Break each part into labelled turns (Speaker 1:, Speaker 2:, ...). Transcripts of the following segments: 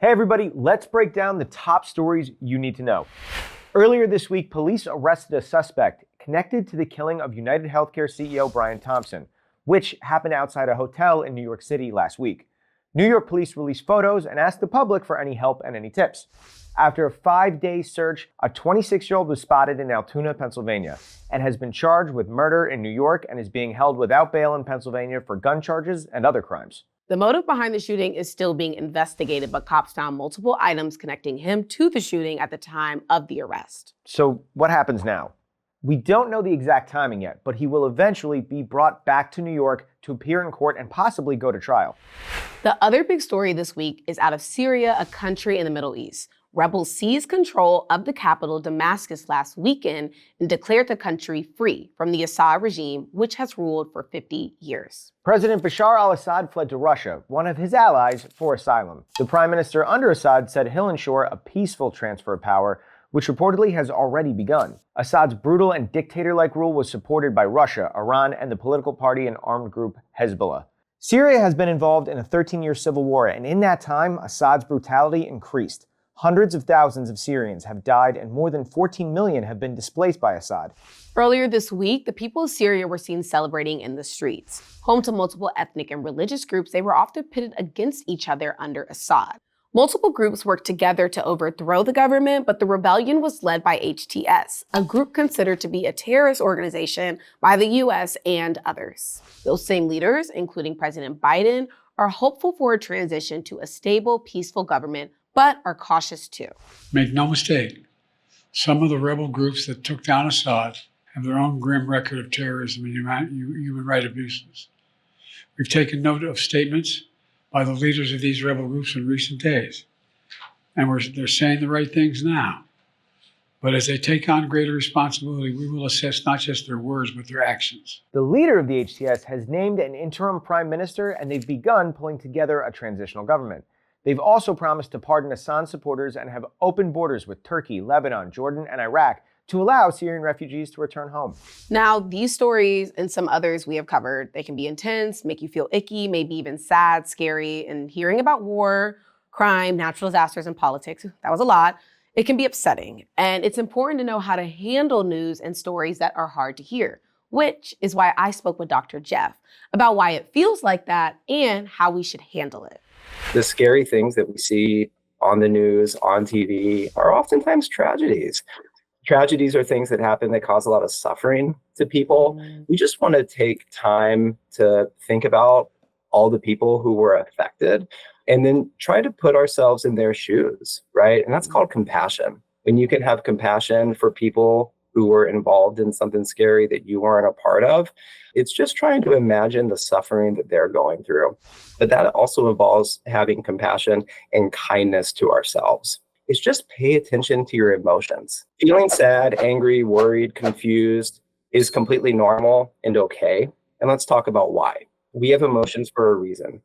Speaker 1: Hey everybody, let's break down the top stories you need to know. Earlier this week, police arrested a suspect connected to the killing of UnitedHealthcare CEO Brian Thompson, which happened outside a hotel in New York City last week. New York police released photos and asked the public for any help and any tips. After a 5-day search, a 26-year-old was spotted in Altoona, Pennsylvania, and has been charged with murder in New York and is being held without bail in Pennsylvania for gun charges and other crimes.
Speaker 2: The motive behind the shooting is still being investigated, but cops found multiple items connecting him to the shooting at the time of the arrest.
Speaker 1: So what happens now? We don't know the exact timing yet, but he will eventually be brought back to New York to appear in court and possibly go to trial.
Speaker 2: The other big story this week is out of Syria, a country in the Middle East. Rebels seized control of the capital, Damascus, last weekend and declared the country free from the Assad regime, which has ruled for 50 years.
Speaker 1: President Bashar al-Assad fled to Russia, one of his allies, for asylum. The prime minister under Assad said he'll ensure a peaceful transfer of power, which reportedly has already begun. Assad's brutal and dictator-like rule was supported by Russia, Iran, and the political party and armed group Hezbollah. Syria has been involved in a 13-year civil war, and in that time, Assad's brutality increased. Hundreds of thousands of Syrians have died and more than 14 million have been displaced by Assad.
Speaker 2: Earlier this week, the people of Syria were seen celebrating in the streets. Home to multiple ethnic and religious groups, they were often pitted against each other under Assad. Multiple groups worked together to overthrow the government, but the rebellion was led by HTS, a group considered to be a terrorist organization by the US and others. Those same leaders, including President Biden, are hopeful for a transition to a stable, peaceful government, but are cautious too.
Speaker 3: Make no mistake, some of the rebel groups that took down Assad have their own grim record of terrorism and human rights abuses. We've taken note of statements by the leaders of these rebel groups in recent days, and they're saying the right things now. But as they take on greater responsibility, we will assess not just their words, but their actions.
Speaker 1: The leader of the HTS has named an interim prime minister, and they've begun pulling together a transitional government. They've also promised to pardon Assad supporters and have open borders with Turkey, Lebanon, Jordan, and Iraq to allow Syrian refugees to return home.
Speaker 2: Now, these stories and some others we have covered, they can be intense, make you feel icky, maybe even sad, scary, and hearing about war, crime, natural disasters, and politics, that was a lot, it can be upsetting. And it's important to know how to handle news and stories that are hard to hear, which is why I spoke with Dr. Jeff about why it feels like that and how we should handle it.
Speaker 4: The scary things that we see on the news, on TV, are oftentimes tragedies. Tragedies are things that happen that cause a lot of suffering to people. We just want to take time to think about all the people who were affected and then try to put ourselves in their shoes, right? And that's called compassion. When you can have compassion for people who were involved in something scary that you weren't a part of, it's just trying to imagine the suffering that they're going through. But that also involves having compassion and kindness to ourselves. It's just pay attention to your emotions. Feeling sad, angry, worried, confused is completely normal and okay. And let's talk about why. We have emotions for a reason.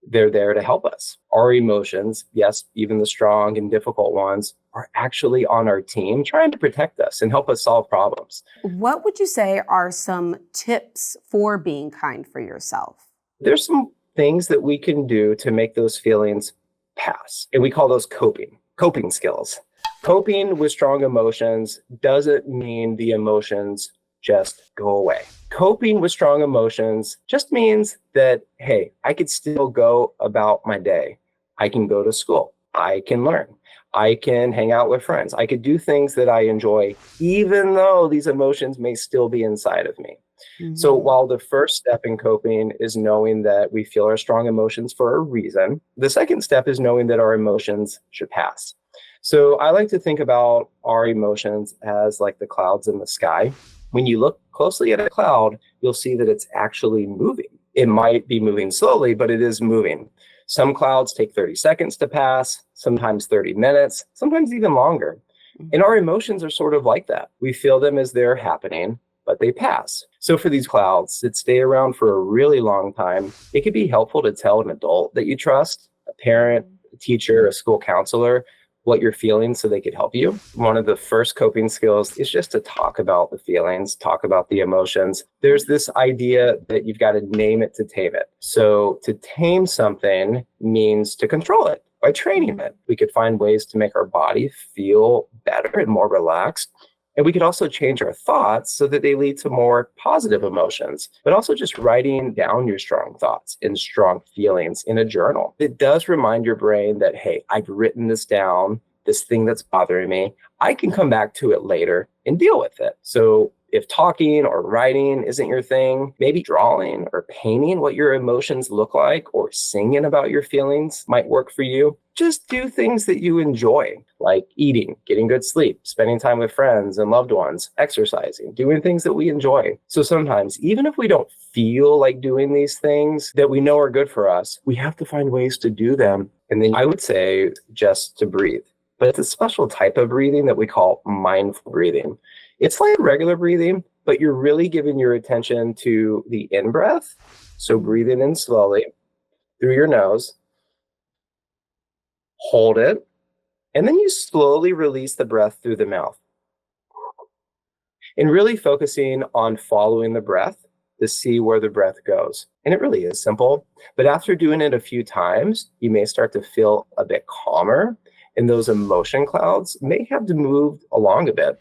Speaker 4: They're there to help us. Our emotions, yes, even the strong and difficult ones, are actually on our team trying to protect us and help us solve problems.
Speaker 2: What would you say are some tips for being kind for yourself?
Speaker 4: There's some things that we can do to make those feelings pass. And we call those coping skills. Coping with strong emotions doesn't mean the emotions just go away. Coping with strong emotions just means that, hey, I could still go about my day. I can go to school. I can learn. I can hang out with friends. I could do things that I enjoy, even though these emotions may still be inside of me. Mm-hmm. So while the first step in coping is knowing that we feel our strong emotions for a reason, the second step is knowing that our emotions should pass. So I like to think about our emotions as like the clouds in the sky. When you look closely at a cloud, you'll see that it's actually moving. It might be moving slowly, but it is moving. Some clouds take 30 seconds to pass, sometimes 30 minutes, sometimes even longer. And our emotions are sort of like that. We feel them as they're happening, but they pass. So for these clouds that stay around for a really long time, it could be helpful to tell an adult that you trust, a parent, a teacher, a school counselor, what you're feeling so they could help you. One of the first coping skills is just to talk about the feelings, talk about the emotions. There's this idea that you've got to name it to tame it. So to tame something means to control it. by training it. We could find ways to make our body feel better and more relaxed. And we could also change our thoughts so that they lead to more positive emotions, but also just writing down your strong thoughts and strong feelings in a journal. It does remind your brain that, hey, I've written this down, this thing that's bothering me. I can come back to it later and deal with it. So if talking or writing isn't your thing, maybe drawing or painting what your emotions look like or singing about your feelings might work for you. Just do things that you enjoy, like eating, getting good sleep, spending time with friends and loved ones, exercising, doing things that we enjoy. So sometimes, even if we don't feel like doing these things that we know are good for us, we have to find ways to do them. And then I would say just to breathe. But it's a special type of breathing that we call mindful breathing. It's like regular breathing, but you're really giving your attention to the in-breath. So breathing in slowly through your nose, hold it, and then you slowly release the breath through the mouth. And really focusing on following the breath to see where the breath goes. And it really is simple, but after doing it a few times, you may start to feel a bit calmer, and those emotion clouds may have to move along a bit.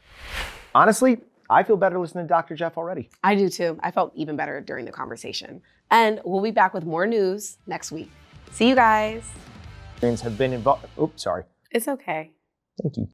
Speaker 1: Honestly, I feel better listening to Dr. Jeff already.
Speaker 2: I do too. I felt even better during the conversation. And we'll be back with more news next week. See you guys.
Speaker 1: Have been involved. Oops, sorry.
Speaker 2: It's okay.
Speaker 1: Thank you.